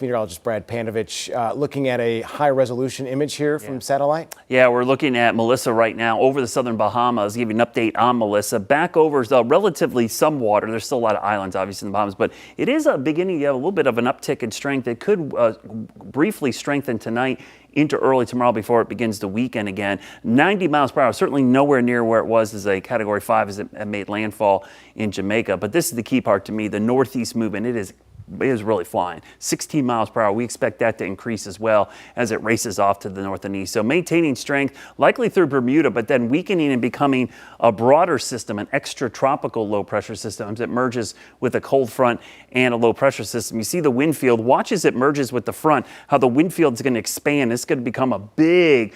Meteorologist Brad Panovich looking at a high-resolution image here from satellite. Yeah, we're looking at Melissa right now over the southern Bahamas. Give you an update on Melissa. Back over relatively some water. There's still a lot of islands, obviously, in the Bahamas, but it is beginning to have a little bit of an uptick in strength. It could briefly strengthen tonight into early tomorrow before it begins to weaken again. 90 miles per hour, certainly nowhere near where it was as a Category 5 as it made landfall in Jamaica. But this is the key part to me, the northeast movement. It is really flying. 16 miles per hour. We expect that to increase as well as it races off to the north and east. So maintaining strength, likely through Bermuda, but then weakening and becoming a broader system, an extratropical low pressure system as it merges with a cold front and a low pressure system. You see the wind field. Watch as it merges with the front, how the wind field is going to expand. It's going to become a big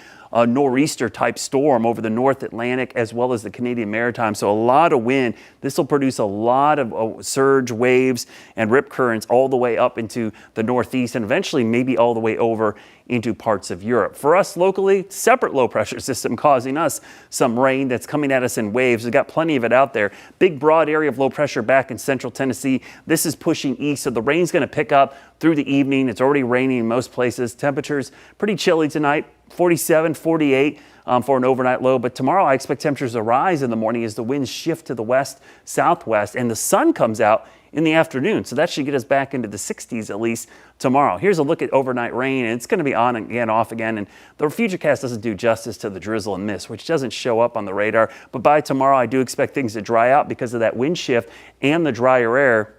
nor'easter type storm over the North Atlantic as well as the Canadian Maritime. So a lot of wind. This will produce a lot of surge waves and rip currents all the way up into the northeast and eventually maybe all the way over into parts of Europe. For us locally, separate low pressure system causing us some rain that's coming at us in waves. We've got plenty of it out there. Big broad area of low pressure back in central Tennessee. This is pushing east, so the rain's going to pick up through the evening. It's already raining in most places. Temperatures pretty chilly tonight, 47, 48 for an overnight low. But tomorrow I expect temperatures to rise in the morning as the winds shift to the west, southwest, and the sun comes out in the afternoon. So that should get us back into the 60s at least tomorrow. Here's a look at overnight rain, and it's going to be on again, off again. And the FutureCast doesn't do justice to the drizzle and mist, which doesn't show up on the radar. But by tomorrow, I do expect things to dry out because of that wind shift and the drier air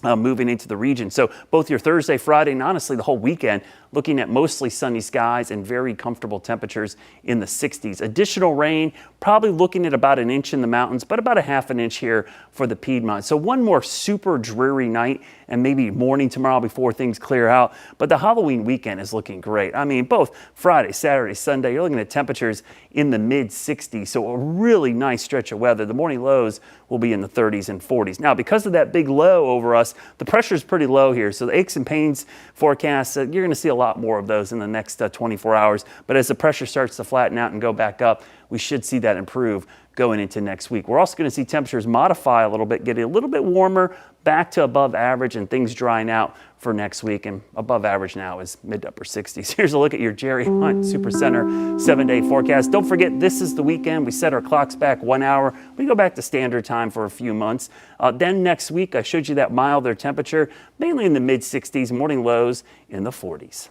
moving into the region. So both your Thursday, Friday, and honestly the whole weekend, looking at mostly sunny skies and very comfortable temperatures in the 60s. Additional rain, probably looking at about 1 inch in the mountains, but about a ½ an inch here for the Piedmont. So one more super dreary night and maybe morning tomorrow before things clear out. But the Halloween weekend is looking great. I mean, both Friday, Saturday, Sunday, you're looking at temperatures in the mid 60s. So a really nice stretch of weather. The morning lows will be in the 30s and 40s. Now, because of that big low over us, the pressure is pretty low here. So the aches and pains forecast, you're going to see a lot more of those in the next 24 hours. But as the pressure starts to flatten out and go back up, we should see that improve going into next week. We're also going to see temperatures modify a little bit, getting a little bit warmer, back to above average, and things drying out for next week. And above average now is mid to upper 60s. Here's a look at your Jerry Hunt Supercenter 7-day forecast. Don't forget, this is the weekend. We set our clocks back 1 hour. We go back to standard time for a few months. Then next week, I showed you that milder temperature, mainly in the mid 60s, morning lows in the 40s.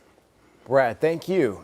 Brad, thank you.